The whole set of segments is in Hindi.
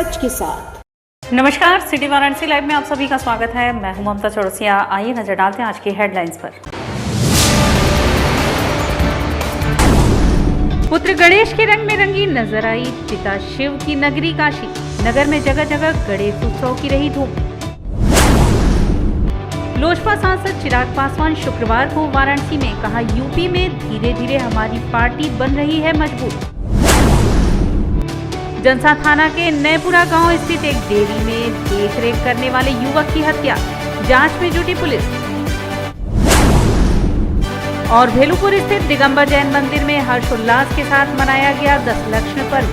सच के साथ। नमस्कार, सिटी वाराणसी लाइव में आप सभी का स्वागत है। मैं हूं ममता चौरसिया। आइए नजर डालते हैं आज की हेडलाइंस पर। पुत्र गणेश के रंग में रंगी नजर आई पिता शिव की नगरी काशी। नगर में जगह जगह गणेश उत्सव की रही धूम। लोजपा सांसद चिराग पासवान शुक्रवार को वाराणसी में कहा, यूपी में धीरे धीरे हमारी पार्टी बन रही है मजबूत। जनसा थाना के नयपुरा गांव स्थित एक डेयरी में देखरेख करने वाले युवक की हत्या, जांच में जुटी पुलिस। और भेलूपुर स्थित दिगंबर जैन मंदिर में हर्षोल्लास के साथ मनाया गया दशलक्ष्मी पर्व।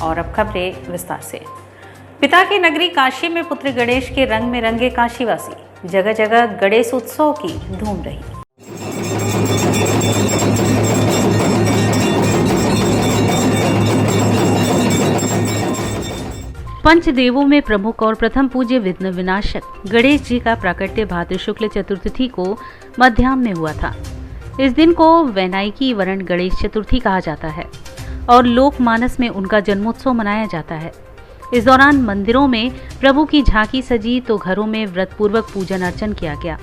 और अब खबरें विस्तार से। पिता की नगरी काशी में पुत्र गणेश के रंग में रंगे काशीवासी। जगह जगह गणेश उत्सव की धूम रही। पंचदेवों में प्रमुख और प्रथम पूज्य विघ्न विनाशक गणेश जी का प्राकट्य भाद्र शुक्ल चतुर्थी को मध्याह्न में हुआ था। इस दिन को वैनायकी वरण गणेश चतुर्थी कहा जाता है और लोकमानस में उनका जन्मोत्सव मनाया जाता है। इस दौरान मंदिरों में प्रभु की झांकी सजी तो घरों में व्रत पूर्वक पूजन अर्चन किया गया।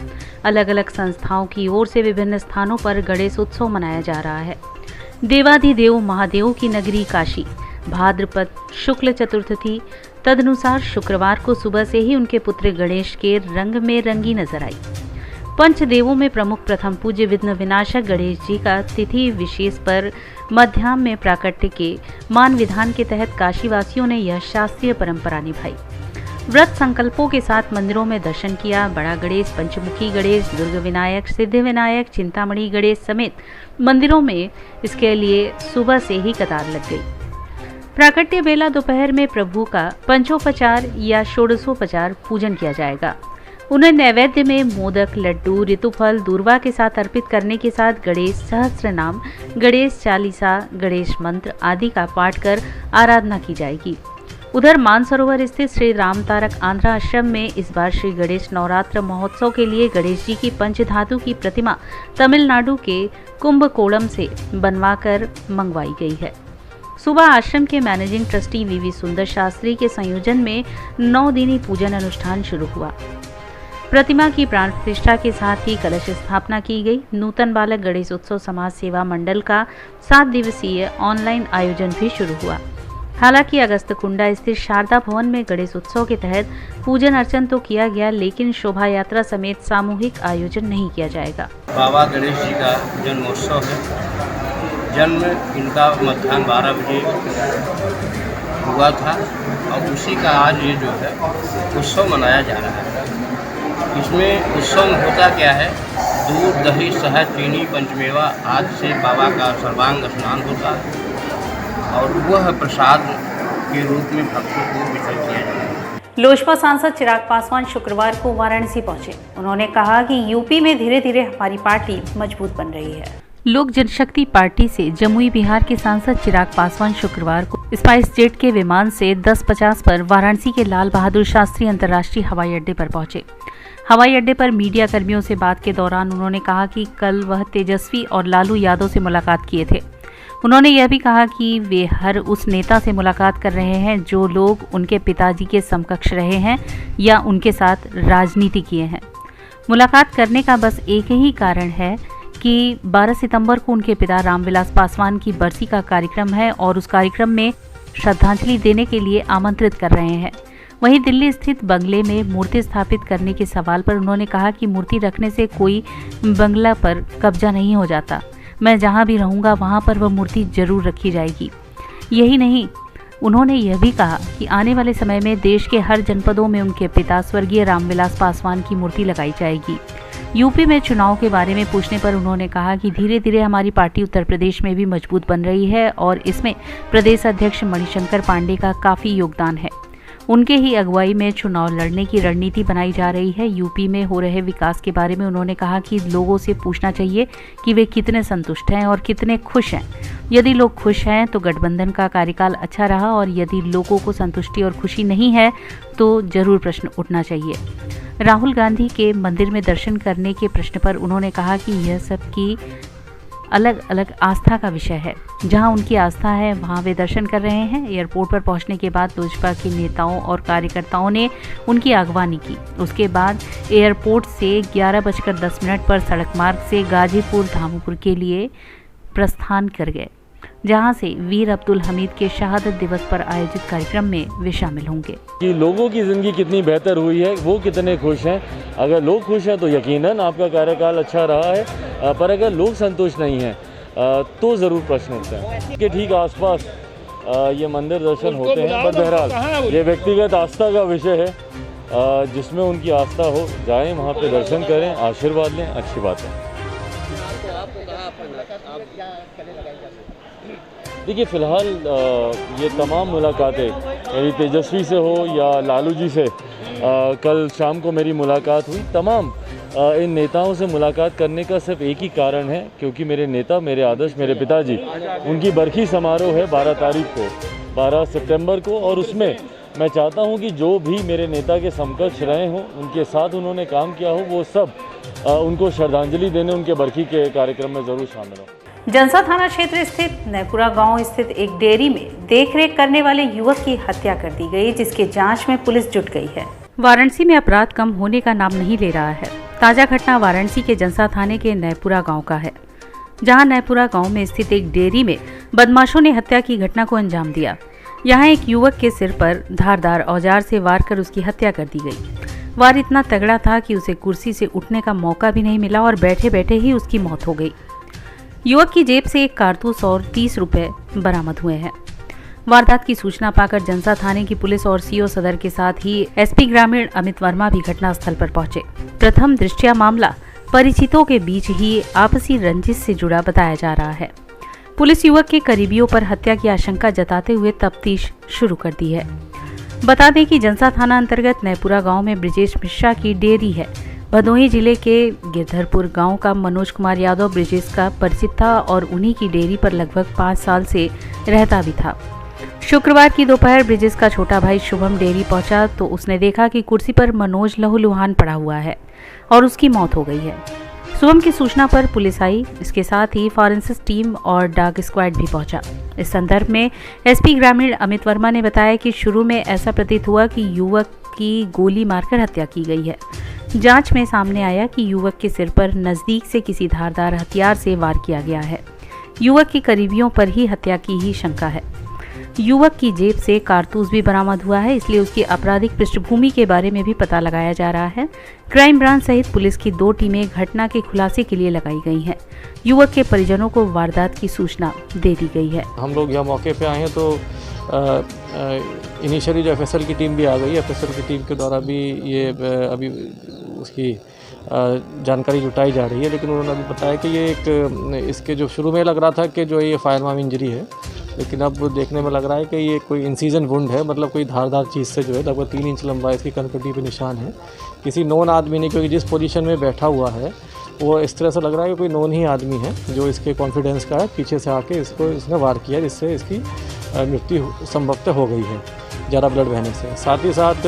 अलग अलग संस्थाओं की ओर से विभिन्न स्थानों पर गणेश उत्सव मनाया जा रहा है। देवाधिदेव महादेव की नगरी काशी भाद्रपद शुक्ल चतुर्थी तदनुसार शुक्रवार को सुबह से ही उनके पुत्र गणेश के रंग में रंगी नजर आई। पंचदेवों में प्रमुख प्रथम पूज्य विघ्न विनाशक गणेश जी का तिथि विशेष पर मध्याह्न में प्राकट्य के मान विधान के तहत काशीवासियों ने यह शास्त्रीय परंपरा निभाई। व्रत संकल्पों के साथ मंदिरों में दर्शन किया। बड़ा गणेश, पंचमुखी गणेश, दुर्ग विनायक, सिद्धि विनायक, चिंतामणि गणेश समेत मंदिरों में इसके लिए सुबह से ही कतार लग गई। प्राकट्य बेला दोपहर में प्रभु का पंचोपचार या षोडशोपचार पूजन किया जाएगा। उन्हें नैवेद्य में मोदक, लड्डू, ऋतुफल, दूर्वा के साथ अर्पित करने के साथ गणेश सहस्त्र नाम, गणेश चालीसा, गणेश मंत्र आदि का पाठ कर आराधना की जाएगी। उधर मानसरोवर स्थित श्री राम तारक आंध्रा आश्रम में इस बार श्री गणेश नवरात्र महोत्सव के लिए गणेश जी की पंचधातु की प्रतिमा तमिलनाडु के कुंभकोणम से बनवाकर मंगवाई गई है। सुबह आश्रम के मैनेजिंग ट्रस्टी वीवी सुंदर शास्त्री के संयोजन में 9 दिनी पूजन अनुष्ठान शुरू हुआ। प्रतिमा की प्राण प्रतिष्ठा के साथ ही कलश स्थापना की गई। नूतन बालक गणेश उत्सव समाज सेवा मंडल का 7 दिवसीय ऑनलाइन आयोजन भी शुरू हुआ। हालांकि अगस्त कुंडा स्थित शारदा भवन में गणेश उत्सव के तहत पूजन अर्चन तो किया गया, लेकिन शोभा यात्रा समेत सामूहिक आयोजन नहीं किया जाएगा। बाबा गणेश जी का जन्मोत्सव है। जन्म इनका मध्याह्न 12 बजे हुआ था और उसी का आज ये जो है उत्सव मनाया जा रहा है। इसमें उत्सव में होता क्या है, दूध, दही, शहद, चीनी, पंचमेवा आदि से बाबा का सर्वांग स्नान होता है और वह प्रसाद के रूप में भक्तों को वितरित किया जाता है। लोजपा सांसद चिराग पासवान शुक्रवार को वाराणसी पहुंचे। उन्होंने कहा कि यूपी में धीरे धीरे हमारी पार्टी मजबूत बन रही है। लोक जनशक्ति पार्टी से जमुई बिहार के सांसद चिराग पासवान शुक्रवार को स्पाइस जेट के विमान से 10:50 पर वाराणसी के लाल बहादुर शास्त्री अंतर्राष्ट्रीय हवाई अड्डे पर पहुंचे। हवाई अड्डे पर मीडिया कर्मियों से बात के दौरान उन्होंने कहा कि कल वह तेजस्वी और लालू यादव से मुलाकात किए थे। उन्होंने यह भी कहा कि वे हर उस नेता से मुलाकात कर रहे हैं जो लोग उनके पिताजी के समकक्ष रहे हैं या उनके साथ राजनीति किए हैं। मुलाकात करने का बस एक ही कारण है कि 12 सितंबर को उनके पिता रामविलास पासवान की बरसी का कार्यक्रम है और उस कार्यक्रम में श्रद्धांजलि देने के लिए आमंत्रित कर रहे हैं। वहीं दिल्ली स्थित बंगले में मूर्ति स्थापित करने के सवाल पर उन्होंने कहा कि मूर्ति रखने से कोई बंगला पर कब्जा नहीं हो जाता। मैं जहां भी रहूंगा वहां पर वह मूर्ति जरूर रखी जाएगी। यही नहीं, उन्होंने यह भी कहा कि आने वाले समय में देश के हर जनपदों में उनके पिता स्वर्गीय रामविलास पासवान की मूर्ति लगाई जाएगी। यूपी में चुनाव के बारे में पूछने पर उन्होंने कहा कि धीरे धीरे हमारी पार्टी उत्तर प्रदेश में भी मजबूत बन रही है और इसमें प्रदेश अध्यक्ष मणिशंकर पांडे का काफी योगदान है। उनके ही अगुवाई में चुनाव लड़ने की रणनीति बनाई जा रही है। यूपी में हो रहे विकास के बारे में उन्होंने कहा कि लोगों से पूछना चाहिए कि वे कितने संतुष्ट हैं और कितने खुश हैं। यदि लोग खुश हैं तो गठबंधन का कार्यकाल अच्छा रहा और यदि लोगों को संतुष्टि और खुशी नहीं है तो जरूर प्रश्न उठना चाहिए। राहुल गांधी के मंदिर में दर्शन करने के प्रश्न पर उन्होंने कहा कि यह सब की अलग अलग आस्था का विषय है। जहां उनकी आस्था है वहां वे दर्शन कर रहे हैं। एयरपोर्ट पर पहुंचने के बाद लोजपा के नेताओं और कार्यकर्ताओं ने उनकी अगवानी की। उसके बाद एयरपोर्ट से 11:10 पर सड़क मार्ग से गाजीपुर धामपुर के लिए प्रस्थान कर गए, जहां से वीर अब्दुल हमीद के शहादत दिवस पर आयोजित कार्यक्रम में वे शामिल होंगे। कि लोगों की ज़िंदगी कितनी बेहतर हुई है, वो कितने खुश हैं। अगर लोग खुश हैं तो यकीनन आपका कार्यकाल अच्छा रहा है, पर अगर लोग संतुष्ट नहीं हैं तो ज़रूर प्रश्न उठते हैं। कि ठीक आसपास ये मंदिर दर्शन होते हैं, पर बहरहाल ये व्यक्तिगत आस्था का विषय है। जिसमें उनकी आस्था हो, जाएं वहाँ पे दर्शन करें, आशीर्वाद लें, अच्छी बात है। देखिए, फ़िलहाल ये तमाम मुलाकातें मेरी तेजस्वी से हो या लालू जी से, कल शाम को मेरी मुलाकात हुई। तमाम इन नेताओं से मुलाकात करने का सिर्फ एक ही कारण है, क्योंकि मेरे नेता, मेरे आदर्श, मेरे पिताजी, उनकी बरखी समारोह है 12 तारीख को, 12 सितंबर को। और उसमें मैं चाहता हूं कि जो भी मेरे नेता के समकक्ष रहे हों, उनके साथ उन्होंने काम किया हो, वो सब उनको श्रद्धांजलि देने उनके बरखी के कार्यक्रम में ज़रूर शामिल हो। जनसा थाना क्षेत्र स्थित नैपुरा गांव स्थित एक डेयरी में देखरेख करने वाले युवक की हत्या कर दी गई, जिसके जांच में पुलिस जुट गई है। वाराणसी में अपराध कम होने का नाम नहीं ले रहा है। ताजा घटना वाराणसी के जनसा थाने के नैपुरा गांव का है, जहां नैपुरा गांव में स्थित एक डेयरी में बदमाशों ने हत्या की घटना को अंजाम दिया। यहां एक युवक के सिर पर धारदार औजार से वार कर उसकी हत्या कर दी गई। वार इतना तगड़ा था कि उसे कुर्सी से उठने का मौका भी नहीं मिला और बैठे बैठे ही उसकी मौत हो गई। युवक की जेब से एक कारतूस और 30 रुपए बरामद हुए हैं। वारदात की सूचना पाकर जनसा थाने की पुलिस और सीओ सदर के साथ ही एसपी ग्रामीण अमित वर्मा भी घटनास्थल पर पहुंचे। प्रथम दृष्टया मामला परिचितों के बीच ही आपसी रंजिश से जुड़ा बताया जा रहा है। पुलिस युवक के करीबियों पर हत्या की आशंका जताते हुए तफ्तीश शुरू कर दी है। बता दें कि जनसा थाना अंतर्गत नैपुरा गांव में ब्रिजेश मिश्रा की डेयरी है। भदोही जिले के गिरधरपुर गांव का मनोज कुमार यादव ब्रिजेश का परिचित था और उन्हीं की डेयरी पर लगभग 5 साल से रहता भी था। शुक्रवार की दोपहर ब्रिजेश का छोटा भाई शुभम डेयरी पहुंचा तो उसने देखा कि कुर्सी पर मनोज लहूलुहान पड़ा हुआ है और उसकी मौत हो गई है। शुभम की सूचना पर पुलिस आई। इसके साथ ही फॉरेंसिक टीम और डॉग स्क्वाड भी पहुंचा। इस संदर्भ में एसपी ग्रामीण अमित वर्मा ने बताया कि शुरू में ऐसा प्रतीत हुआ कि युवक की गोली मारकर हत्या की गई है। जांच में सामने आया कि युवक के सिर पर नजदीक से किसी धारदार हथियार से वार किया गया है। युवक के करीबियों पर ही हत्या की ही शंका है। युवक की जेब से कारतूस भी बरामद हुआ है, इसलिए उसकी आपराधिक पृष्ठभूमि के बारे में भी पता लगाया जा रहा है। क्राइम ब्रांच सहित पुलिस की 2 टीमें घटना के खुलासे के लिए लगाई गई हैं। युवक के परिजनों को वारदात की सूचना दे दी गई है। हम लोग यहाँ मौके पे आए हैं तो इनिशियली जो एफएसएल की टीम भी आ गई। एफएसएल की टीम के द्वारा भी ये अभी उसकी जानकारी जुटाई जा रही है, लेकिन उन्होंने अभी बताया कि ये एक इसके जो शुरू में लग रहा था कि जो ये फायर आर्म इंजरी है, लेकिन अब देखने में लग रहा है कि ये कोई इंसिजन वुंड है, मतलब कोई धारदार चीज़ से जो है लगभग 3 इंच लंबा इसकी कनपट्टी पे निशान है। किसी नॉन आदमी ने, क्योंकि जिस पोजीशन में बैठा हुआ है वो इस तरह से लग रहा है कि कोई नॉन ही आदमी है जो इसके कॉन्फिडेंस का है, पीछे से आके इसने वार किया, जिससे इसकी मृत्यु संभवतः हो गई है ज़्यादा ब्लड बहने से। साथ ही साथ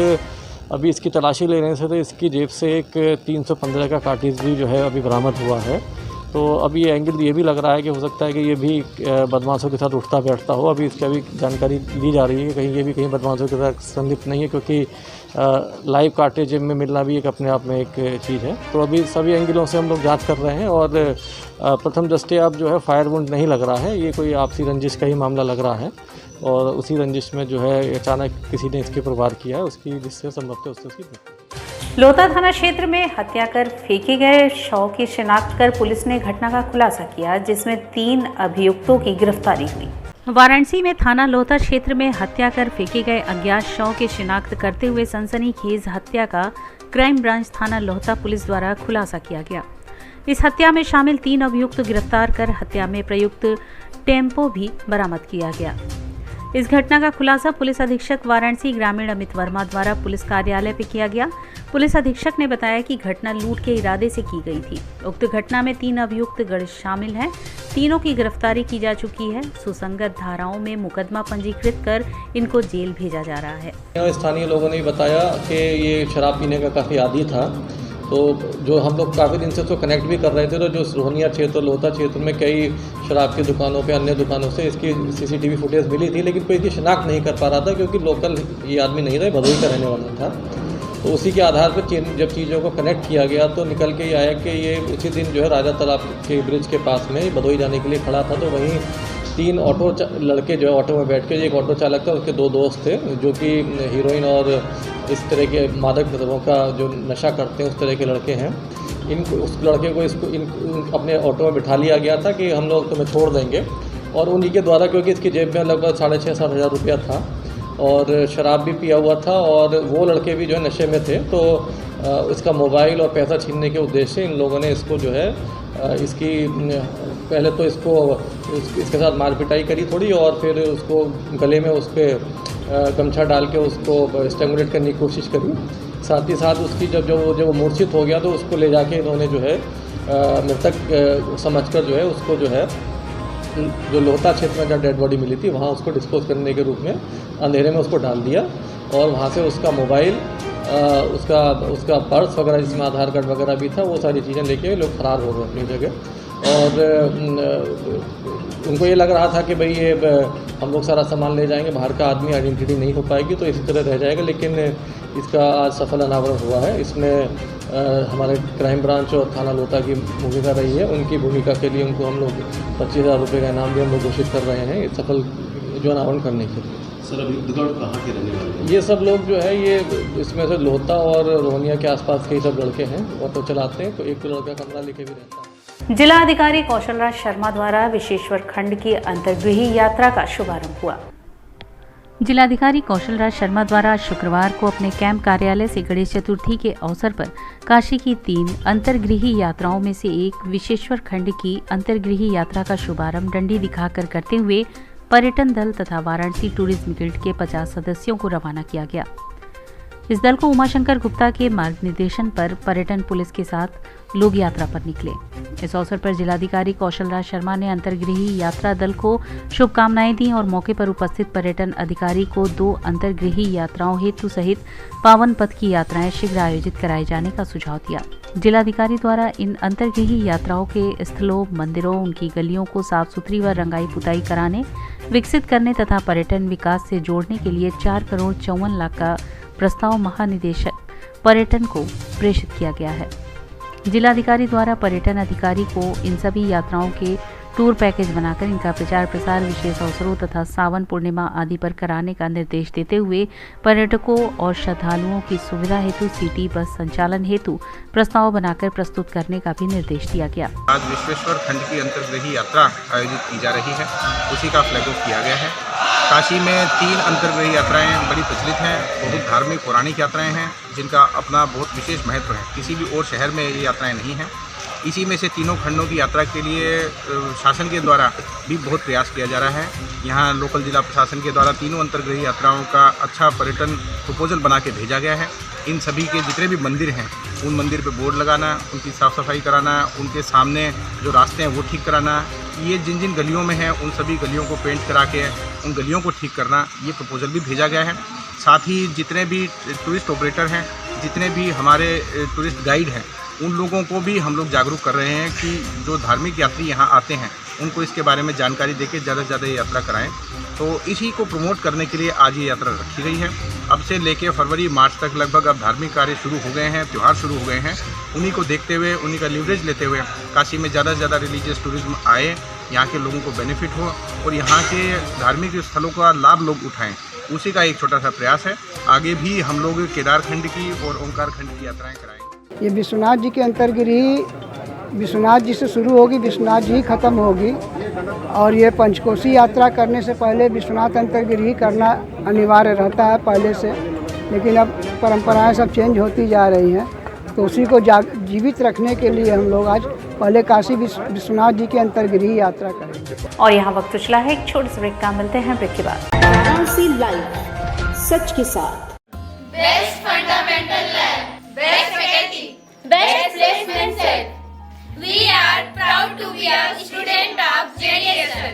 अभी इसकी तलाशी लेने से तो इसकी जेब से एक 315 का कार्टिज भी जो है अभी बरामद हुआ है। तो अभी ये एंगल ये भी लग रहा है कि हो सकता है कि ये भी बदमाशों के साथ उठता बैठता हो। अभी इसकी अभी जानकारी ली जा रही है कि कहीं ये भी कहीं बदमाशों के साथ संलिप्त नहीं है, क्योंकि लाइव कार्टेज में मिलना भी एक अपने आप में एक चीज़ है। तो अभी सभी एंगलों से हम लोग जांच कर रहे हैं और प्रथम दृष्टया अब जो है फायर वुंड नहीं लग रहा है, ये कोई आपसी रंजिश का ही मामला लग रहा है और उसी रंजिश में जो है अचानक किसी ने इसके ऊपर वार किया है, उसकी जिससे संभवतः उसकी लोता थाना क्षेत्र में हत्या कर फेंके गए शव की शिनाख्त कर पुलिस ने घटना का खुलासा किया, जिसमें 3 अभियुक्तों की गिरफ्तारी हुई। वाराणसी में थाना लोता क्षेत्र में हत्या कर फेंके गए अज्ञात शव की शिनाख्त करते हुए सनसनीखेज हत्या का क्राइम ब्रांच थाना लोहता पुलिस द्वारा खुलासा किया गया। इस हत्या में शामिल 3 अभियुक्त गिरफ्तार कर हत्या में प्रयुक्त टेम्पो भी बरामद किया गया। इस घटना का खुलासा पुलिस अधीक्षक वाराणसी ग्रामीण अमित वर्मा द्वारा पुलिस कार्यालय पे किया गया। पुलिस अधीक्षक ने बताया कि घटना लूट के इरादे से की गई थी। उक्त घटना में 3 अभियुक्त गढ़ शामिल हैं। तीनों की गिरफ्तारी की जा चुकी है। सुसंगत धाराओं में मुकदमा पंजीकृत कर इनको जेल भेजा जा रहा है। स्थानीय लोगों ने बताया कि ये शराब पीने का काफ़ी आदी था तो जो हम लोग काफ़ी दिन से उसको कनेक्ट भी कर रहे थे, तो जो रोहनिया क्षेत्र, लोहता क्षेत्र में कई शराब की दुकानों पे, अन्य दुकानों से इसकी CCTV फुटेज मिली थी, लेकिन कोई इसकी शिनाख्त नहीं कर पा रहा था क्योंकि लोकल ये आदमी नहीं रहे, भदोही का रहने वाला था। तो उसी के आधार पर जब चीज़ों को कनेक्ट किया गया तो निकल के ये आया कि ये उसी दिन जो है राजा तालाब के ब्रिज के पास में भदोही जाने के लिए खड़ा था। तो वहीं 3 ऑटो लड़के जो है ऑटो में बैठ के, एक ऑटो चालक था, उसके 2 दोस्त थे जो कि हीरोइन और इस तरह के मादक द्रव्यों का जो नशा करते हैं उस तरह के लड़के हैं। उस लड़के को अपने ऑटो में बिठा लिया गया था कि हम लोग तुम्हें छोड़ देंगे, और उन्हीं के द्वारा, क्योंकि इसकी जेब में लगभग 6,500-7 हज़ार रुपया था और शराब भी पिया हुआ था और वो लड़के भी जो है नशे में थे, तो इसका मोबाइल और पैसा छीनने के उद्देश्य से इन लोगों ने इसको जो है इसकी पहले तो इसके साथ मारपिटाई करी थोड़ी, और फिर उसको गले में उस पर गमछा डाल के उसको स्ट्रैंगुलेट करने की कोशिश करी। साथ ही साथ उसकी जब वो मूर्छित हो गया तो उसको ले जाके इन्होंने जो है मृतक समझकर जो है उसको जो है जो लोहता क्षेत्र में जहाँ डेड बॉडी मिली थी वहाँ उसको डिस्पोज करने के रूप में अंधेरे में उसको डाल दिया, और वहाँ से उसका मोबाइल, उसका पर्स वगैरह जिसमें आधार कार्ड वगैरह भी था, वो सारी चीज़ें लेके लोग फरार हो गए अपनी जगह। और उनको ये लग रहा था कि भाई ये हम लोग सारा सामान ले जाएंगे, बाहर का आदमी आइडेंटिटी नहीं हो पाएगी तो इसी तरह रह जाएगा, लेकिन इसका आज सफल अनावरण हुआ है। इसमें हमारे क्राइम ब्रांच और थाना लोहता की भूमिका रही है। उनकी भूमिका के लिए उनको हम लोग 25,000 रुपये का इनाम भी हम लोग घोषित कर रहे हैं सफल जो अनावरण करने के लिए। सर, अभी दुकान कहाँ के रहने वाले हैं? ये सब लोग जो है ये इसमें से लोहता और रोहनिया के आसपास के ही सब लड़के हैं, ऑटो चलाते हैं। तो एक लड़का कमरा लेके भी रहता है। जिला अधिकारी कौशल राज शर्मा द्वारा विश्वेश्वर खंड की अंतर्गृही यात्रा का शुभारंभ हुआ। जिलाधिकारी कौशल राज शर्मा द्वारा शुक्रवार को अपने कैंप कार्यालय से गणेश चतुर्थी के अवसर पर काशी की 3 अंतर्गृही यात्राओं में से एक विश्वेश्वर खंड की अंतर्गृही यात्रा का शुभारंभ डंडी दिखाकर करते हुए पर्यटन दल तथा वाराणसी टूरिज्म गिल्ड के 50 सदस्यों को रवाना किया गया। इस दल को उमाशंकर गुप्ता के मार्गनिर्देशन पर पर्यटन पुलिस के साथ लोग यात्रा पर निकले। इस अवसर पर जिलाधिकारी कौशल राज शर्मा ने अंतर्गृही यात्रा दल को शुभकामनाएं दी और मौके पर उपस्थित पर्यटन अधिकारी को 2 अंतर्गृही यात्राओं हेतु सहित पावन पथ की यात्राएं शीघ्र आयोजित कराए जाने का सुझाव दिया। जिलाधिकारी द्वारा इन अंतर्गृही यात्राओं के स्थलों, मंदिरों, उनकी गलियों को साफ सुथरी व रंगाई पुताई कराने, विकसित करने तथा पर्यटन विकास से जोड़ने के लिए 4 करोड़ 54 लाख का प्रस्ताव महानिदेशक पर्यटन को प्रेषित किया गया है। जिलाधिकारी द्वारा पर्यटन अधिकारी को इन सभी यात्राओं के टूर पैकेज बनाकर इनका प्रचार प्रसार विशेष अवसरों तथा सावन पूर्णिमा आदि पर कराने का निर्देश देते हुए पर्यटकों और श्रद्धालुओं की सुविधा हेतु सिटी बस संचालन हेतु प्रस्ताव बनाकर प्रस्तुत करने का भी निर्देश दिया गया। आज विश्वेश्वर खंड की अंतर्गृही यात्रा आयोजित की जा रही है, उसी का फ्लैग ऑफ किया गया है। काशी में 3 अंतर्गृही यात्राएं बड़ी प्रचलित हैं, बहुत धार्मिक पौराणिक यात्राएं हैं जिनका अपना बहुत विशेष महत्व है। किसी भी और शहर में ये यात्राएं नहीं हैं। इसी में से तीनों खंडों की यात्रा के लिए शासन के द्वारा भी बहुत प्रयास किया जा रहा है। यहाँ लोकल जिला प्रशासन के द्वारा तीनों अंतर्गृही यात्राओं का अच्छा पर्यटन प्रपोजल बना के भेजा गया है। इन सभी के जितने भी मंदिर हैं उन मंदिर पे बोर्ड लगाना, उनकी साफ़ सफाई कराना, उनके सामने जो रास्ते हैं वो ठीक कराना, ये जिन जिन गलियों में हैं उन सभी गलियों को पेंट करा के उन गलियों को ठीक करना, ये प्रपोजल भी भेजा गया है। साथ ही जितने भी टूरिस्ट ऑपरेटर हैं, जितने भी हमारे टूरिस्ट गाइड हैं, उन लोगों को भी हम लोग जागरूक कर रहे हैं कि जो धार्मिक यात्री यहाँ आते हैं उनको इसके बारे में जानकारी देके ज़्यादा से ज़्यादा ये यात्रा कराएं। तो इसी को प्रमोट करने के लिए आज ये यात्रा रखी गई है। अब से लेके फरवरी मार्च तक लगभग अब धार्मिक कार्य शुरू हो गए हैं, त्यौहार शुरू हो गए हैं। उन्हीं को देखते हुए, उन्हीं का लीवरेज लेते हुए काशी में ज़्यादा से ज़्यादा रिलीजियस टूरिज्म आए, यहाँ के लोगों को बेनिफिट हो और यहाँ के धार्मिक स्थलों का लाभ लोग उठाएँ, उसी का एक छोटा सा प्रयास है। आगे भी हम लोग केदारखंड की और ओंकार खंड की यात्राएँ कराएंगे। ये विश्वनाथ जी के अंतर्गृही विश्वनाथ जी से शुरू होगी, विश्वनाथ जी ख़त्म होगी और ये पंचकोशी यात्रा करने से पहले विश्वनाथ अंतर्गृही करना अनिवार्य रहता है पहले से, लेकिन अब परंपराएं सब चेंज होती जा रही हैं, तो उसी को जीवित रखने के लिए हम लोग आज पहले काशी विश्वनाथ जी की अंतर्गृही यात्रा करेंगे। और यहाँ वक्त उछला है एक छोटे से ब्रेक का, मिलते हैं ब्रेक के बाद। वाराणसी लाइव सच के साथ। Best fundamental lab, best faculty, best placement set. We are proud to be a student of JDSL.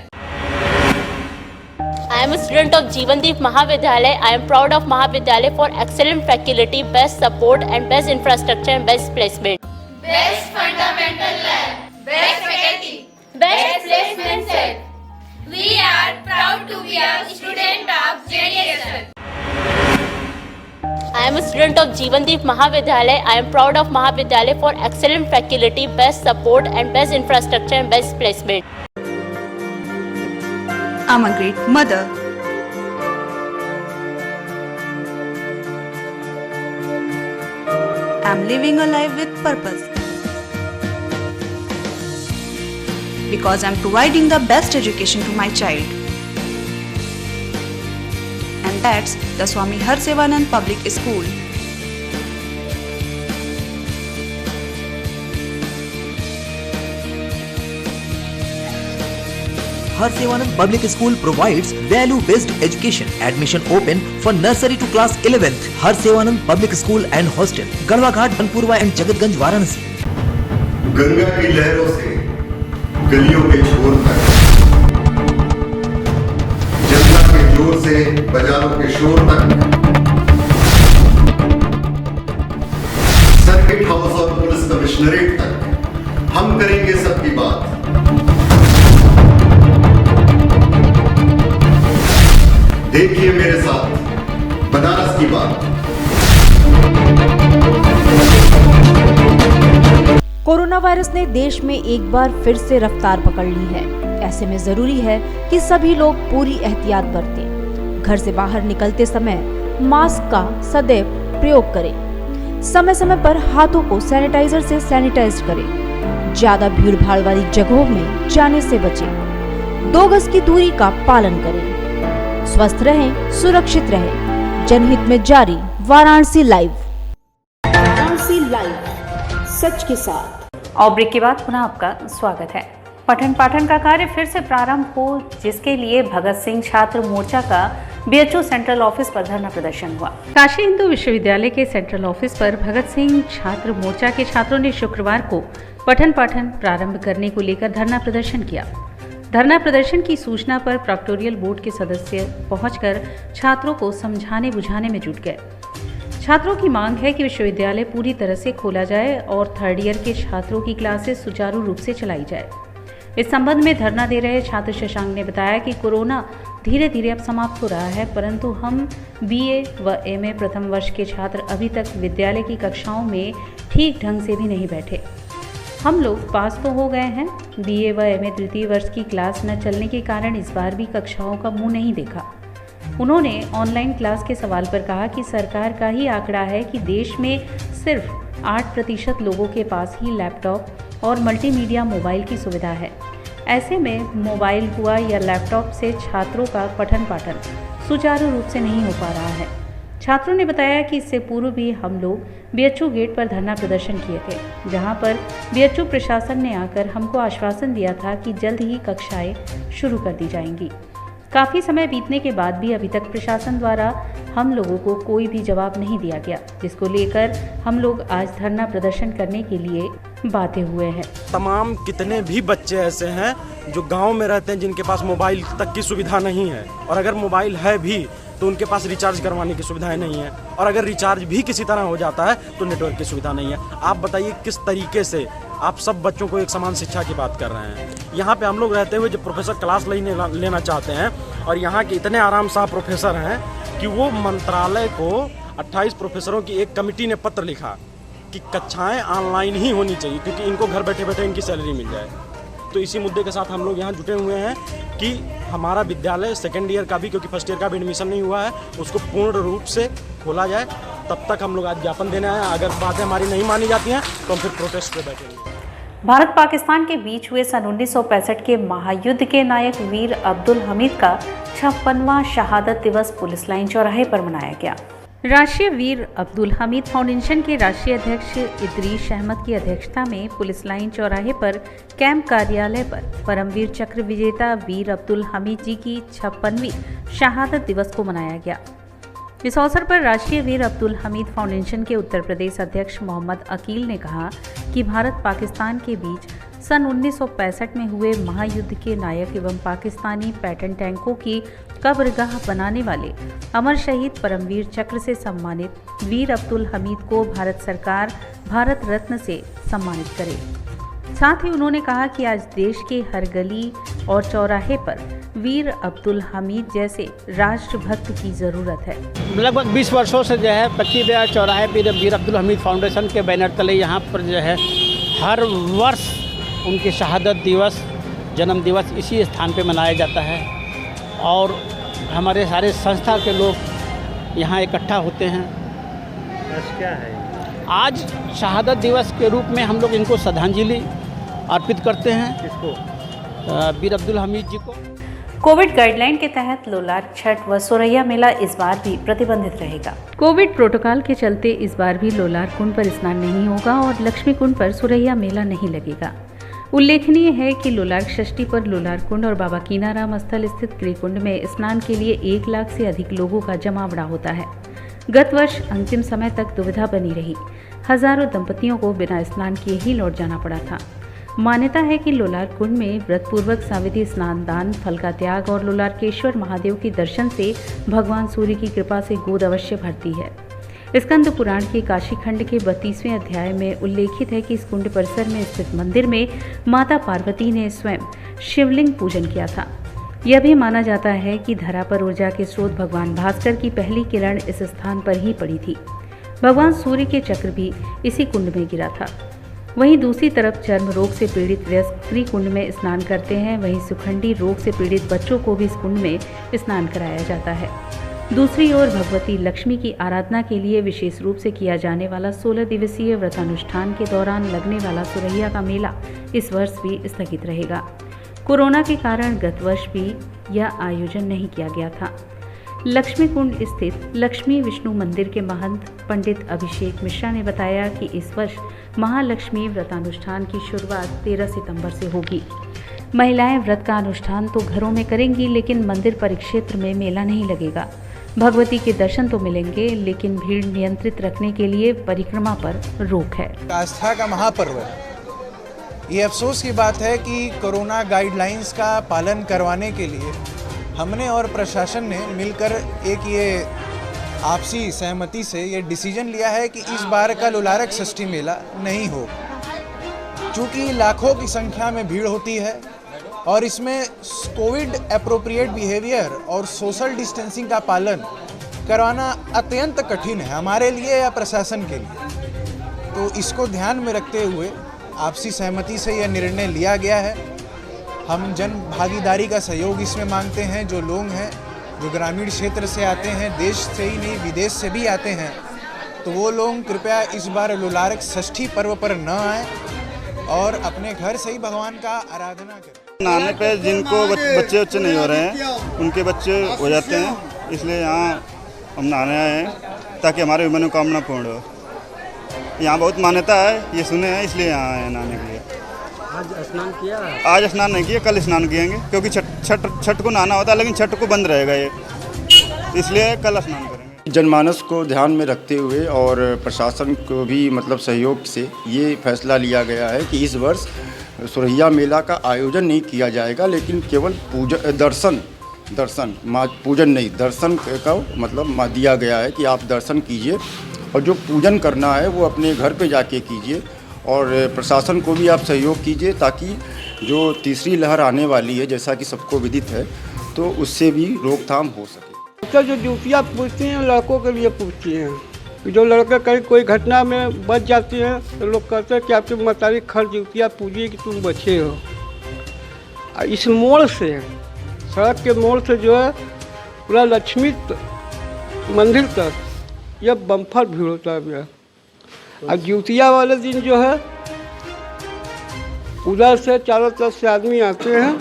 I am a student of Jeevandeep Mahavidyalaya. I am proud of Mahavidyalaya for excellent faculty, best support and best infrastructure and best placement. Best fundamental lab, best faculty, best placement set. We are proud to be a student of JDSL. I am a student of Jeevandeep Mahavidyalaya. I am proud of Mahavidyalaya for excellent faculty, best support and best infrastructure and best placement. I'm a great mother. I'm living a life with purpose. Because I'm providing the best education to my child. And that's the Swami Harsevanand Public School. Harsevanand Public School provides value-based education. Admission open for nursery to class 11th. Harsevanand Public School and Hostel, Garwa Ghat, Banpurwa and Jagatganj, Varanasi. Ganga की लहरों से गलियों के छोर तक, जनता के जोर से बाजारों के शोर तक, सर्किट हाउस और पुलिस कमिश्नरेट तक हम करेंगे सबकी बात। देखिए मेरे साथ बनारस की बात। कोरोना वायरस ने देश में एक बार फिर से रफ्तार पकड़ ली है। ऐसे में जरूरी है कि सभी लोग पूरी एहतियात बरतें। घर से बाहर निकलते समय मास्क का सदैव प्रयोग करें। समय समय पर हाथों को सैनिटाइजर से सैनिटाइज करें। ज्यादा भीड़ भाड़ वाली जगहों में जाने से बचें। 2 गज की दूरी का पालन करें। स्वस्थ रहें, सुरक्षित रहें। जनहित में जारी वाराणसी लाइव। वाराणसी लाइव, सच के साथ। और ब्रेक के बाद पुनः आपका स्वागत है। पठन पाठन का कार्य फिर से प्रारंभ हो, जिसके लिए भगत सिंह छात्र मोर्चा का बीएचयू सेंट्रल ऑफिस पर धरना प्रदर्शन हुआ। काशी हिंदू विश्वविद्यालय के सेंट्रल ऑफिस पर भगत सिंह छात्र मोर्चा के छात्रों ने शुक्रवार को पठन पाठन प्रारंभ करने को लेकर धरना प्रदर्शन किया। धरना प्रदर्शन की सूचना पर प्रॉक्टोरियल बोर्ड के सदस्य पहुंचकर छात्रों को समझाने बुझाने में जुट गए। छात्रों की मांग है कि विश्वविद्यालय पूरी तरह से खोला जाए और 3rd ईयर के छात्रों की क्लासेस सुचारू रूप से चलाई जाए। इस संबंध में धरना दे रहे छात्र शशांक ने बताया कि कोरोना धीरे धीरे अब समाप्त हो रहा है, परंतु हम बीए व एमए प्रथम वर्ष के छात्र अभी तक विद्यालय की कक्षाओं में ठीक ढंग से भी नहीं बैठे। हम लोग पास तो हो गए हैं। बीए व एमए तृतीय वर्ष की क्लास न चलने के कारण इस बार भी कक्षाओं का मुंह नहीं देखा। उन्होंने ऑनलाइन क्लास के सवाल पर कहा कि सरकार का ही आंकड़ा है कि देश में सिर्फ 8% लोगों के पास ही लैपटॉप और मल्टीमीडिया मोबाइल की सुविधा है। ऐसे में मोबाइल हुआ या लैपटॉप से छात्रों का पठन पाठन सुचारू रूप से नहीं हो पा रहा है। छात्रों ने बताया कि इससे पूर्व भी हम लोग बीएचयू गेट पर धरना प्रदर्शन किए थे, जहां पर बीएचयू प्रशासन ने आकर हमको आश्वासन दिया था कि जल्द ही कक्षाएं शुरू कर दी जाएंगी। काफ़ी समय बीतने के बाद भी अभी तक प्रशासन द्वारा हम लोगों को कोई भी जवाब नहीं दिया गया, जिसको लेकर हम लोग आज धरना प्रदर्शन करने के लिए बातें हुए हैं। तमाम कितने भी बच्चे ऐसे हैं जो गांव में रहते हैं जिनके पास मोबाइल तक की सुविधा नहीं है, और अगर मोबाइल है भी तो उनके पास रिचार्ज करवाने की सुविधाएं नहीं है, और अगर रिचार्ज भी किसी तरह हो जाता है तो नेटवर्क की सुविधा नहीं है। आप बताइए किस तरीके से आप सब बच्चों को एक समान शिक्षा की बात कर रहे हैं। यहाँ पे हम लोग रहते हुए जो प्रोफेसर क्लास लेना चाहते हैं, और यहाँ के इतने आराम साह प्रोफेसर हैं कि वो मंत्रालय को 28 प्रोफेसरों की एक कमेटी ने पत्र लिखा कि कक्षाएं ऑनलाइन ही होनी चाहिए, क्योंकि इनको घर बैठे बैठे इनकी सैलरी मिल जाए। तो इसी मुद्दे के साथ हम लोग यहाँ जुटे हुए हैं कि हमारा विद्यालय 2nd ईयर का भी, क्योंकि 1st ईयर का भी एडमिशन नहीं हुआ है, उसको पूर्ण रूप से खोला जाए। तब तक हम लोग आज ज्ञापन देने आए हैं। अगर बातें हमारी नहीं मानी जाती हैं तो हम फिर प्रोटेस्ट पे बैठेंगे। भारत पाकिस्तान के बीच हुए सन 1965 के महायुद्ध के नायक वीर अब्दुल हमीद का 56वां शहादत दिवस पुलिस लाइन चौराहे पर मनाया गया। राष्ट्रीय वीर अब्दुल हमीद फाउंडेशन के राष्ट्रीय अध्यक्ष इदरीस अहमद की अध्यक्षता में पुलिस लाइन चौराहे पर कैंप कार्यालय पर परमवीर चक्र विजेता वीर अब्दुल हमीद जी की 56वीं शहादत दिवस को मनाया गया। इस अवसर पर राष्ट्रीय वीर अब्दुल हमीद फाउंडेशन के उत्तर प्रदेश अध्यक्ष मोहम्मद अकील ने कहा कि भारत पाकिस्तान के बीच सन 1965 में हुए महायुद्ध के नायक एवं पाकिस्तानी पैटर्न टैंकों की कब्रगाह बनाने वाले अमर शहीद परमवीर चक्र से सम्मानित वीर अब्दुल हमीद को भारत सरकार भारत रत्न से सम्मानित करे। साथ ही उन्होंने कहा कि आज देश के हर गली और चौराहे पर वीर अब्दुल हमीद जैसे राष्ट्रभक्त की ज़रूरत है। लगभग 20 वर्षों से जो है पक्की बाजार चौराहे पर वीर अब्दुल हमीद फाउंडेशन के बैनर तले यहाँ पर जो है हर वर्ष उनकी शहादत दिवस, जन्म दिवस इसी स्थान पे मनाया जाता है और हमारे सारे संस्था के लोग यहाँ इकट्ठा होते हैं। आज क्या है? आज शहादत दिवस के रूप में हम लोग इनको श्रद्धांजलि अर्पित करते हैं। किसको? वीर अब्दुल हमीद जी को। कोविड गाइडलाइन के तहत लोलार छठ व सोरैया मेला इस बार भी प्रतिबंधित रहेगा। कोविड प्रोटोकॉल के चलते इस बार भी लोलार कुंड पर स्नान नहीं होगा और लक्ष्मी कुंड पर सोरैया मेला नहीं लगेगा। उल्लेखनीय है कि लोलार षष्ठी पर लोलार कुंड और बाबा कीनाराम स्थल स्थित गृहकुंड में स्नान के लिए 1 लाख से अधिक लोगों का जमावड़ा होता है। गत वर्ष अंतिम समय तक दुविधा बनी रही, हजारों दंपतियों को बिना स्नान किए ही लौट जाना पड़ा था। मान्यता है कि लोलार कुंड में व्रतपूर्वक सावित्री स्नान, दान, फल का त्याग और लोलारकेश्वर महादेव के दर्शन से भगवान सूर्य की कृपा से गोद अवश्य भरती है। स्कंद पुराण के काशी खंड के 32वें अध्याय में उल्लेखित है कि इस कुंड परिसर में स्थित मंदिर में माता पार्वती ने स्वयं शिवलिंग पूजन किया था। यह भी माना जाता है कि धरा पर ऊर्जा के स्रोत भगवान भास्कर की पहली किरण इस स्थान पर ही पड़ी थी। भगवान सूर्य के चक्र भी इसी कुंड में गिरा था। वहीं दूसरी तरफ चर्म रोग से पीड़ित वयस्क कुंड में स्नान करते हैं। वहीं सुखंडी रोग से पीड़ित बच्चों को भी इस कुंड में स्नान कराया जाता है। दूसरी ओर भगवती लक्ष्मी की आराधना के लिए विशेष रूप से किया जाने वाला 16 दिवसीय व्रतानुष्ठान के दौरान लगने वाला सोरैया का मेला इस वर्ष भी स्थगित रहेगा। कोरोना के कारण गत वर्ष भी यह आयोजन नहीं किया गया था। लक्ष्मी कुंड स्थित लक्ष्मी विष्णु मंदिर के महंत पंडित अभिषेक मिश्रा ने बताया कि इस वर्ष महालक्ष्मी व्रतानुष्ठान की शुरुआत 13 सितंबर से होगी। महिलाएं व्रत का अनुष्ठान तो घरों में करेंगी, लेकिन मंदिर परिक्षेत्र में मेला नहीं लगेगा। भगवती के दर्शन तो मिलेंगे, लेकिन भीड़ नियंत्रित रखने के लिए परिक्रमा पर रोक है। आस्था का महापर्व है। ये अफसोस की बात है कि कोरोना गाइडलाइंस का पालन करवाने के लिए हमने और प्रशासन ने मिलकर एक ये आपसी सहमति से ये डिसीजन लिया है कि इस बार का लोलारक षष्ठी मेला नहीं हो। चूँकि लाखों की संख्या में भीड़ होती है और इसमें कोविड एप्रोप्रिएट बिहेवियर और सोशल डिस्टेंसिंग का पालन करवाना अत्यंत कठिन है हमारे लिए या प्रशासन के लिए। तो इसको ध्यान में रखते हुए आपसी सहमति से यह निर्णय लिया गया है। हम जन भागीदारी का सहयोग इसमें मांगते हैं। जो लोग हैं जो ग्रामीण क्षेत्र से आते हैं, देश से ही नहीं विदेश से भी आते हैं, तो वो लोग कृपया इस बार लोलारक षष्ठी पर्व पर न आए और अपने घर से ही भगवान का आराधना करें। नहाने पे जिनको बच्चे नहीं हो रहे हैं उनके बच्चे हो जाते हैं, इसलिए यहाँ हम नहाने आए हैं ताकि हमारी मनोकामना पूर्ण हो। यहाँ बहुत मान्यता है, ये सुने हैं, इसलिए यहाँ आए हैं नहाने के लिए। आज स्नान किया? आज स्नान नहीं किया, कल स्नान किएंगे क्योंकि छठ को नहाना होता है, लेकिन छठ को बंद रहेगा ये, इसलिए कल स्नान करेंगे। जनमानस को ध्यान में रखते हुए और प्रशासन को भी मतलब सहयोग से ये फैसला लिया गया है कि इस वर्ष सोरैया मेला का आयोजन नहीं किया जाएगा, लेकिन केवल दर्शन पूजन नहीं, दर्शन का मतलब दिया गया है कि आप दर्शन कीजिए और जो पूजन करना है वो अपने घर पे जाके कीजिए और प्रशासन को भी आप सहयोग कीजिए ताकि जो तीसरी लहर आने वाली है, जैसा कि सबको विदित है, तो उससे भी रोकथाम हो सके। तो जो ड्यूटियाँ पूछती हैं लड़कों के लिए पूछती हैं। जो लड़के कहीं कोई घटना में बच जाती हैं तो लोग कहते हैं कि आपकी मतारी खर ड्यूटियाँ पूछिए कि तुम बचे हो। इस मोड़ से, सड़क के मोड़ से जो है पूरा लक्ष्मी मंदिर तक यह बम्फर भीड़ होता है भैया। और ड्यूटिया वाले दिन जो है उधर से चारों तरफ से आदमी आते हैं।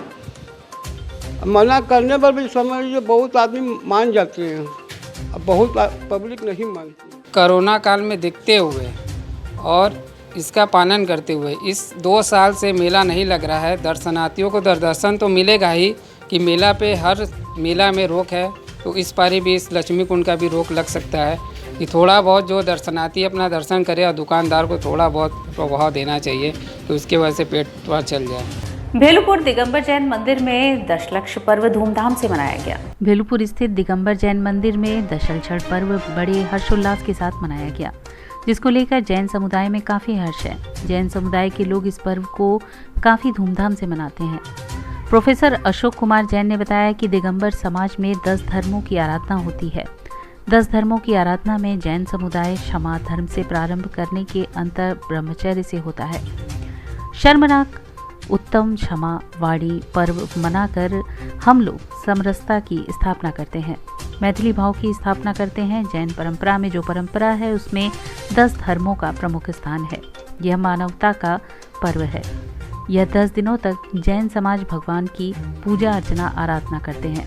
मना करने पर भी समझ लीजिए बहुत आदमी मान जाते हैं, अब बहुत पब्लिक नहीं मानती। कोरोना काल में देखते हुए और इसका पालन करते हुए इस 2 साल से मेला नहीं लग रहा है। दर्शनार्थियों को दर्शन तो मिलेगा ही कि मेला पे हर मेला में रोक है, तो इस पारी भी इस लक्ष्मी कुंड का भी रोक लग सकता है कि थोड़ा बहुत जो दर्शनार्थी अपना दर्शन करे और दुकानदार को थोड़ा बहुत प्रभाव देना चाहिए, तो उसके वजह से पेट पर चल जाए। भेलूपुर दिगंबर जैन मंदिर में दशलक्ष पर्व धूमधाम से मनाया गया। भेलूपुर स्थित दिगंबर जैन मंदिर में दशलक्ष पर्व बड़े हर्षोल्लास के साथ मनाया गया, जिसको लेकर जैन समुदाय में काफी हर्ष है। जैन समुदाय के लोग इस पर्व को काफी धूमधाम से मनाते हैं। प्रोफेसर अशोक कुमार जैन ने बताया कि दिगंबर समाज में 10 धर्मों की आराधना होती है। 10 धर्मों की आराधना में जैन समुदाय क्षमा धर्म से प्रारंभ करने के अंतर ब्रह्मचर्य से होता है। शर्मनाक उत्तम क्षमा वाणी पर्व मनाकर हम लोग समरसता की स्थापना करते हैं, मैथिली भाव की स्थापना करते हैं। जैन परंपरा में जो परंपरा है उसमें 10 धर्मों का प्रमुख स्थान है। यह मानवता का पर्व है। यह 10 दिनों तक जैन समाज भगवान की पूजा अर्चना आराधना करते हैं।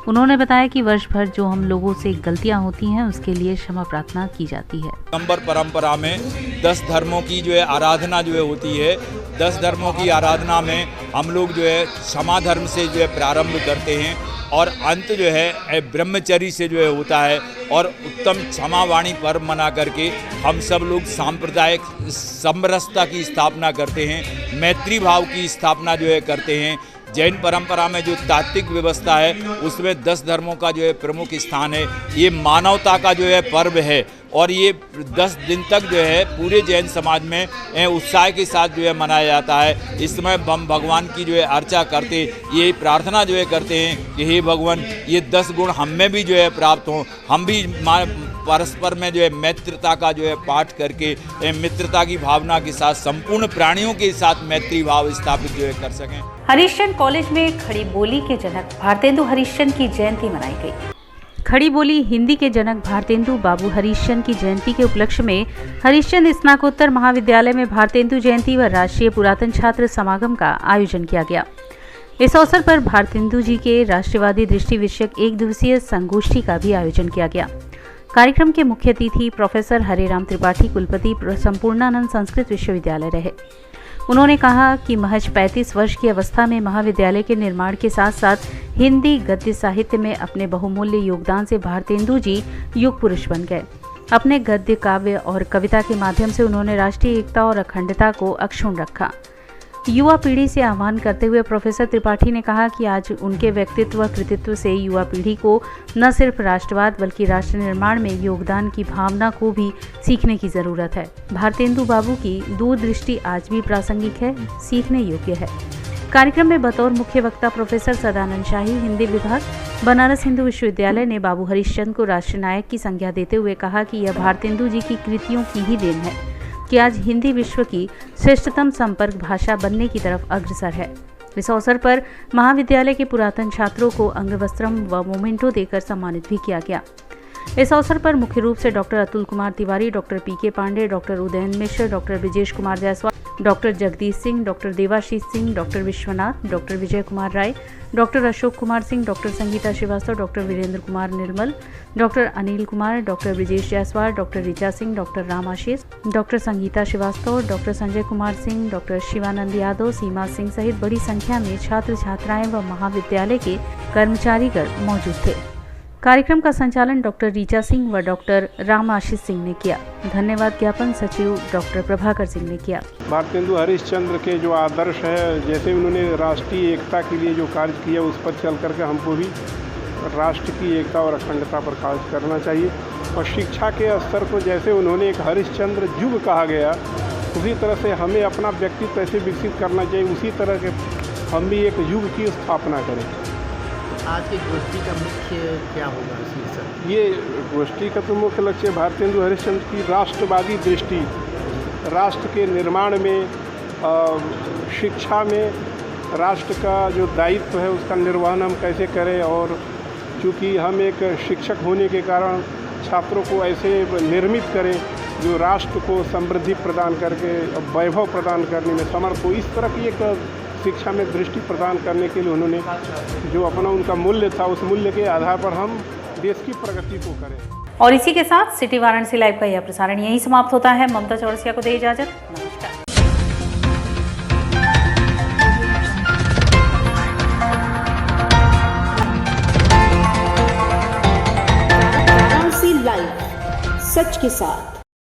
उन्होंने बताया कि वर्ष भर जो हम लोगों से गलतियां होती हैं उसके लिए क्षमा प्रार्थना की जाती है। दिगंबर परंपरा में 10 धर्मों की जो है आराधना जो है होती है। 10 धर्मों की आराधना में हम लोग जो है क्षमा धर्म से जो है प्रारंभ करते हैं और अंत जो है ब्रह्मचर्य से जो है होता है। और उत्तम क्षमा वाणी पर्व मना करके हम सब लोग सांप्रदायिक समरसता की स्थापना करते हैं, मैत्री भाव की स्थापना जो है करते हैं। जैन परंपरा में जो तात्विक व्यवस्था है उसमें 10 धर्मों का जो है प्रमुख स्थान है। ये मानवता का जो है पर्व है और ये 10 दिन तक जो है पूरे जैन समाज में उत्साह के साथ जो है मनाया जाता है। इस समय हम भगवान की जो है अर्चा करते, ये प्रार्थना जो है करते हैं कि हे भगवान ये 10 गुण हम में भी जो है प्राप्त हों, हम भी परस्पर में जो है मैत्रता का जो है पाठ करके मित्रता की भावना के साथ संपूर्ण प्राणियों के साथ मैत्री भाव स्थापित जो है कर सकें। हरिश्चंद्र कॉलेज में खड़ी बोली के जनक भारतेंदु हरिश्चंद्र की जयंती मनाई गई। खड़ी बोली हिंदी के जनक भारतेंदु बाबू हरिश्चंद्र की जयंती के उपलक्ष्य में हरिश्चंद्र स्नातकोत्तर महाविद्यालय में भारतेंदु जयंती व राष्ट्रीय पुरातन छात्र समागम का आयोजन किया गया। इस अवसर पर भारतेंदु जी के राष्ट्रवादी दृष्टि विषयक 1 दिवसीय संगोष्ठी का भी आयोजन किया गया। कार्यक्रम के मुख्य अतिथि प्रोफेसर हरेराम त्रिपाठी कुलपति संपूर्णानंद संस्कृत विश्वविद्यालय रहे। उन्होंने कहा कि महज 35 वर्ष की अवस्था में महाविद्यालय के निर्माण के साथ साथ हिंदी गद्य साहित्य में अपने बहुमूल्य योगदान से भारतेंदु जी युग पुरुष बन गए। अपने गद्य काव्य और कविता के माध्यम से उन्होंने राष्ट्रीय एकता और अखंडता को अक्षुण्ण रखा। युवा पीढ़ी से आह्वान करते हुए प्रोफेसर त्रिपाठी ने कहा कि आज उनके व्यक्तित्व व कृतित्व से युवा पीढ़ी को न सिर्फ राष्ट्रवाद बल्कि राष्ट्र निर्माण में योगदान की भावना को भी सीखने की जरूरत है। भारतेंदु बाबू की दूरदृष्टि आज भी प्रासंगिक है, सीखने योग्य है। कार्यक्रम में बतौर मुख्य वक्ता प्रोफेसर सदानंद शाही हिंदी विभाग बनारस हिंदू विश्वविद्यालय ने बाबू हरिश्चंद्र को राष्ट्रनायक की संज्ञा देते हुए कहा कि यह भारतेंदु जी की कृतियों की ही देन है कि आज हिंदी विश्व की श्रेष्ठतम संपर्क भाषा बनने की तरफ अग्रसर है। इस अवसर पर महाविद्यालय के पुरातन छात्रों को अंगवस्त्रम व मोमेंटो देकर सम्मानित भी किया गया। इस अवसर पर मुख्य रूप से doctor Atul Kumar Tiwari, doctor PK Pandey, doctor Udayan Mishra, doctor Brijesh Kumar Jaiswal, doctor Jagdish Singh, doctor Devashish Singh, doctor Vishwanath, doctor Vijay Kumar Rai, doctor Ashok Kumar Singh, doctor Sangeeta Srivastava, doctor Virendra Kumar Nirmal, doctor Anil Kumar, doctor Brijesh Jaiswal, doctor Richa Singh, doctor Ram Ashish, doctor Sangeeta Srivastava, doctor Sanjay Kumar Singh, doctor Shivanand Yadav, Seema Singh सहित बड़ी संख्या में छात्र छात्राएं व महाविद्यालय के कर्मचारीगण मौजूद थे। कार्यक्रम का संचालन डॉक्टर ऋचा सिंह व डॉक्टर राम आशीष सिंह ने किया। धन्यवाद ज्ञापन सचिव डॉक्टर प्रभाकर सिंह ने किया। भारतेंदु हरिश्चंद्र के जो आदर्श है, जैसे उन्होंने राष्ट्रीय एकता के लिए जो कार्य किया उस पर चल करके हमको भी राष्ट्र की एकता और अखंडता पर कार्य करना चाहिए। और शिक्षा के स्तर को जैसे उन्होंने एक हरिश्चंद्र युग कहा गया, उसी तरह से हमें अपना व्यक्तित्व ऐसे विकसित करना चाहिए, उसी तरह के हम भी एक युग की स्थापना करें। आज की गोष्ठी का मुख्य क्या होगा इसमें? ये गोष्ठी का तो मुख्य लक्ष्य भारतेंदु हरिश्चंद्र की राष्ट्रवादी दृष्टि, राष्ट्र के निर्माण में, शिक्षा में राष्ट्र का जो दायित्व है उसका निर्वहन हम कैसे करें। और चूँकि हम एक शिक्षक होने के कारण छात्रों को ऐसे निर्मित करें जो राष्ट्र को समृद्धि प्रदान करके वैभव प्रदान करने में समर्थ हो, इस तरह की एक शिक्षा में दृष्टि प्रदान करने के लिए उन्होंने जो अपना उनका मूल्य था, उस मूल्य के आधार पर हम देश की प्रगति को करें। और इसी के साथ सिटी वाराणसी लाइव का यह प्रसारण यहीं समाप्त होता है। ममता चौरसिया को दे इजाजत। नमस्कार। वाराणसी लाइव, सच के साथ।